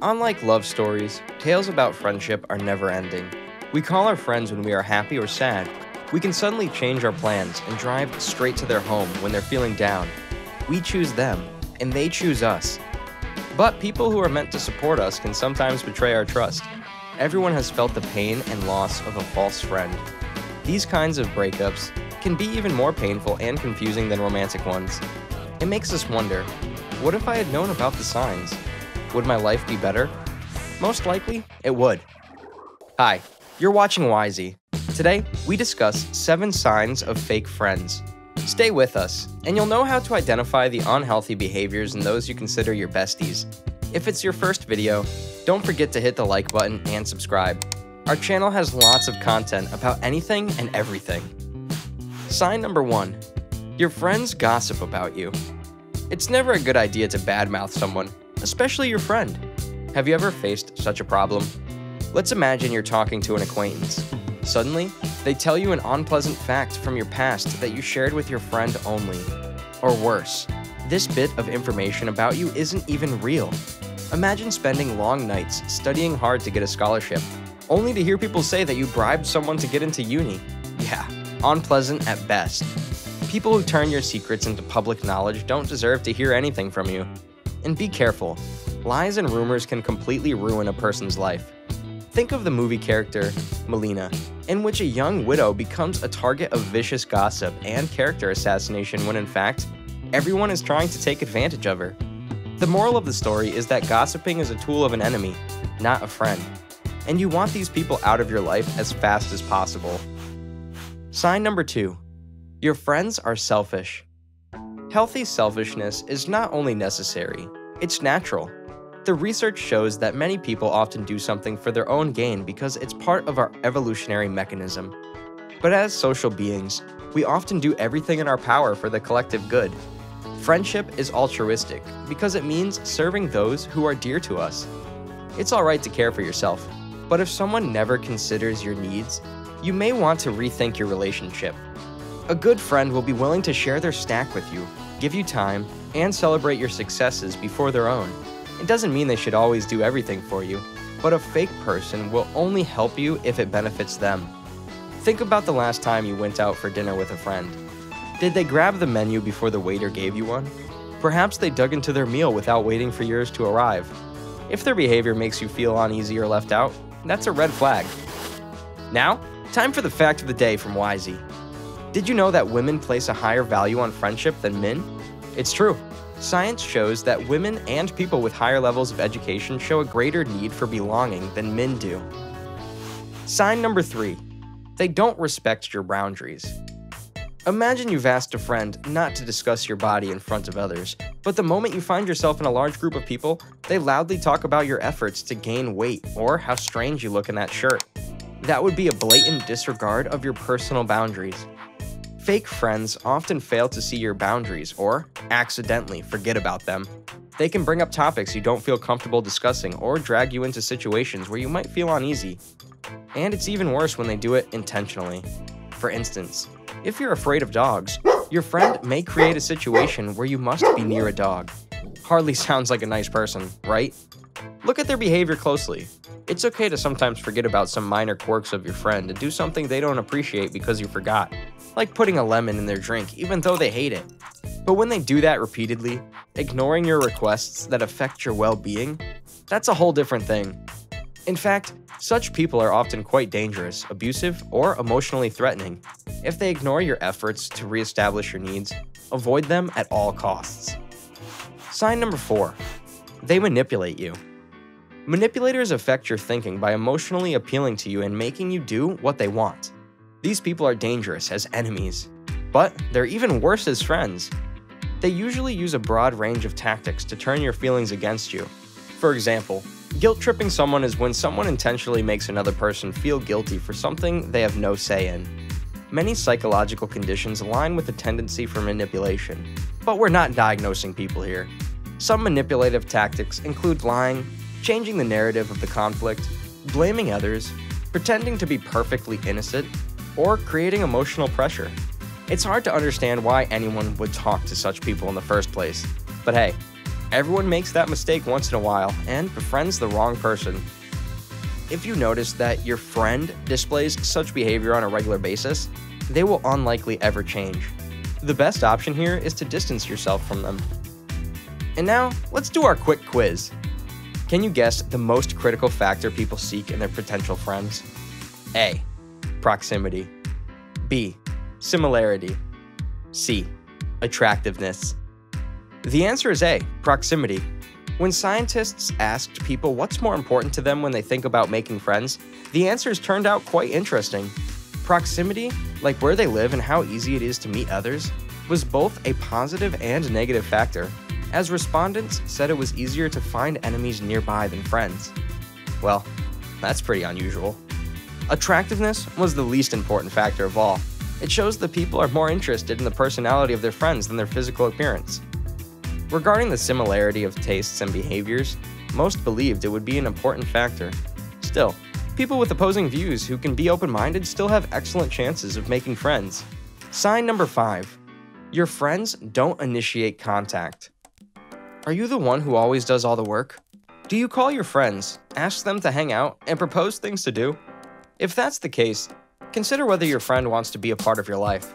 Unlike love stories, tales about friendship are never ending. We call our friends when we are happy or sad. We can suddenly change our plans and drive straight to their home when they're feeling down. We choose them, and they choose us. But people who are meant to support us can sometimes betray our trust. Everyone has felt the pain and loss of a false friend. These kinds of breakups can be even more painful and confusing than romantic ones. It makes us wonder, what if I had known about the signs? Would my life be better? Most likely, it would. Hi, you're watching Wisey. Today, we discuss 7 signs of fake friends. Stay with us, and you'll know how to identify the unhealthy behaviors in those you consider your besties. If it's your first video, don't forget to hit the like button and subscribe. Our channel has lots of content about anything and everything. Sign number 1. Your friends gossip about you. It's never a good idea to badmouth someone, especially your friend. Have you ever faced such a problem? Let's imagine you're talking to an acquaintance. Suddenly, they tell you an unpleasant fact from your past that you shared with your friend only. Or worse, this bit of information about you isn't even real. Imagine spending long nights studying hard to get a scholarship, only to hear people say that you bribed someone to get into uni. Yeah, unpleasant at best. People who turn your secrets into public knowledge don't deserve to hear anything from you. And be careful, lies and rumors can completely ruin a person's life. Think of the movie character, Melina, in which a young widow becomes a target of vicious gossip and character assassination when in fact, everyone is trying to take advantage of her. The moral of the story is that gossiping is a tool of an enemy, not a friend. And you want these people out of your life as fast as possible. Sign number 2. Your friends are selfish. Healthy selfishness is not only necessary, it's natural. The research shows that many people often do something for their own gain because it's part of our evolutionary mechanism. But as social beings, we often do everything in our power for the collective good. Friendship is altruistic because it means serving those who are dear to us. It's alright to care for yourself, but if someone never considers your needs, you may want to rethink your relationship. A good friend will be willing to share their stack with you, give you time, and celebrate your successes before their own. It doesn't mean they should always do everything for you, but a fake person will only help you if it benefits them. Think about the last time you went out for dinner with a friend. Did they grab the menu before the waiter gave you one? Perhaps they dug into their meal without waiting for yours to arrive. If their behavior makes you feel uneasy or left out, that's a red flag. Now, time for the fact of the day from Wisey. Did you know that women place a higher value on friendship than men? It's true. Science shows that women and people with higher levels of education show a greater need for belonging than men do. Sign number 3. They don't respect your boundaries. Imagine you've asked a friend not to discuss your body in front of others, but the moment you find yourself in a large group of people, they loudly talk about your efforts to gain weight or how strange you look in that shirt. That would be a blatant disregard of your personal boundaries. Fake friends often fail to see your boundaries or accidentally forget about them. They can bring up topics you don't feel comfortable discussing or drag you into situations where you might feel uneasy. And it's even worse when they do it intentionally. For instance, if you're afraid of dogs, your friend may create a situation where you must be near a dog. Hardly sounds like a nice person, right? Look at their behavior closely. It's okay to sometimes forget about some minor quirks of your friend and do something they don't appreciate because you forgot, like putting a lemon in their drink even though they hate it. But when they do that repeatedly, ignoring your requests that affect your well-being, that's a whole different thing. In fact, such people are often quite dangerous, abusive, or emotionally threatening. If they ignore your efforts to reestablish your needs, avoid them at all costs. Sign number 4. They manipulate you. Manipulators affect your thinking by emotionally appealing to you and making you do what they want. These people are dangerous as enemies, but they're even worse as friends. They usually use a broad range of tactics to turn your feelings against you. For example, guilt-tripping someone is when someone intentionally makes another person feel guilty for something they have no say in. Many psychological conditions align with a tendency for manipulation, but we're not diagnosing people here. Some manipulative tactics include lying, changing the narrative of the conflict, blaming others, pretending to be perfectly innocent, or creating emotional pressure. It's hard to understand why anyone would talk to such people in the first place, but hey, Everyone makes that mistake once in a while and befriends the wrong person. If you notice that your friend displays such behavior on a regular basis, they will unlikely ever change. The best option here is to distance yourself from them. And now, let's do our quick quiz. Can you guess the most critical factor people seek in their potential friends? A. Proximity. B. Similarity. C. Attractiveness. The answer is A. Proximity. When scientists asked people what's more important to them when they think about making friends, the answers turned out quite interesting. Proximity, like where they live and how easy it is to meet others, was both a positive and negative factor, as respondents said it was easier to find enemies nearby than friends. Well, that's pretty unusual. Attractiveness was the least important factor of all. It shows that people are more interested in the personality of their friends than their physical appearance. Regarding the similarity of tastes and behaviors, most believed it would be an important factor. Still, people with opposing views who can be open-minded still have excellent chances of making friends. Sign number 5. Your friends don't initiate contact. Are you the one who always does all the work? Do you call your friends, ask them to hang out, and propose things to do? If that's the case, consider whether your friend wants to be a part of your life.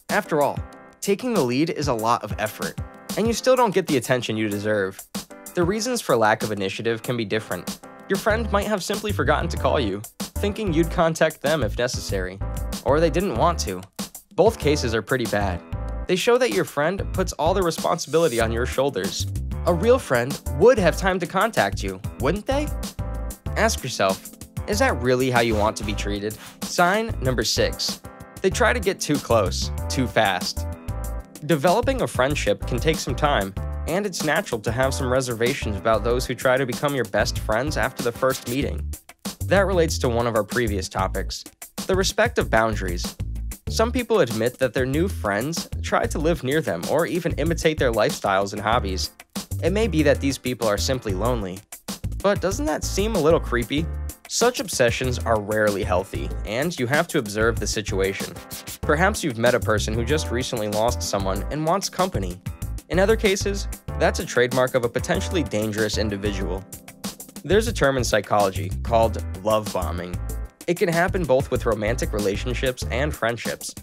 After all, taking the lead is a lot of effort, and you still don't get the attention you deserve. The reasons for lack of initiative can be different. Your friend might have simply forgotten to call you, thinking you'd contact them if necessary, or they didn't want to. Both cases are pretty bad. They show that your friend puts all the responsibility on your shoulders. A real friend would have time to contact you, wouldn't they? Ask yourself, is that really how you want to be treated? Sign number 6. They try to get too close, too fast. Developing a friendship can take some time, and it's natural to have some reservations about those who try to become your best friends after the first meeting. That relates to one of our previous topics, the respect of boundaries. Some people admit that their new friends try to live near them or even imitate their lifestyles and hobbies. It may be that these people are simply lonely. But doesn't that seem a little creepy? Such obsessions are rarely healthy, and you have to observe the situation. Perhaps you've met a person who just recently lost someone and wants company. In other cases, that's a trademark of a potentially dangerous individual. There's a term in psychology called love bombing. It can happen both with romantic relationships and friendships.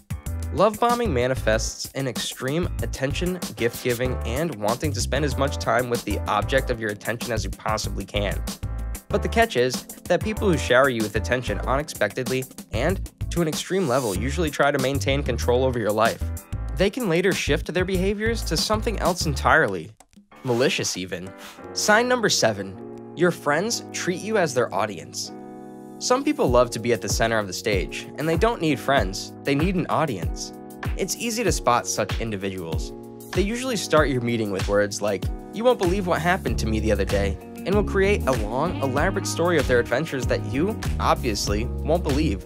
Love bombing manifests in extreme attention, gift-giving, and wanting to spend as much time with the object of your attention as you possibly can. But the catch is that people who shower you with attention unexpectedly and to an extreme level usually try to maintain control over your life. They can later shift their behaviors to something else entirely. Malicious even. Sign number 7. Your friends treat you as their audience. Some people love to be at the center of the stage, and they don't need friends, they need an audience. It's easy to spot such individuals. They usually start your meeting with words like, "You won't believe what happened to me the other day," and will create a long, elaborate story of their adventures that you, obviously, won't believe.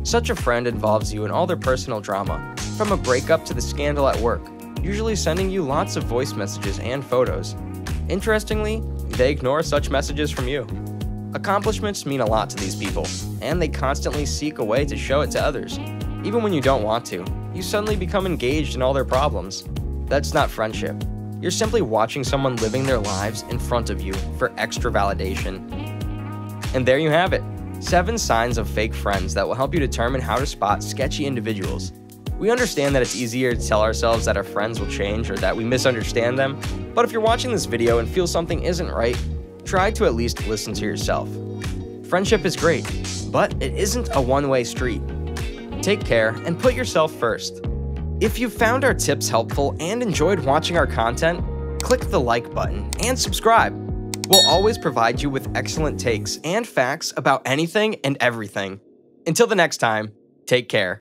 Such a friend involves you in all their personal drama, from a breakup to the scandal at work, usually sending you lots of voice messages and photos. Interestingly, they ignore such messages from you. Accomplishments mean a lot to these people, and they constantly seek a way to show it to others. Even when you don't want to, you suddenly become engaged in all their problems. That's not friendship. You're simply watching someone living their lives in front of you for extra validation. And there you have it, 7 signs of fake friends that will help you determine how to spot sketchy individuals. We understand that it's easier to tell ourselves that our friends will change or that we misunderstand them, but if you're watching this video and feel something isn't right, try to at least listen to yourself. Friendship is great, but it isn't a one-way street. Take care and put yourself first. If you found our tips helpful and enjoyed watching our content, click the like button and subscribe. We'll always provide you with excellent takes and facts about anything and everything. Until the next time, take care.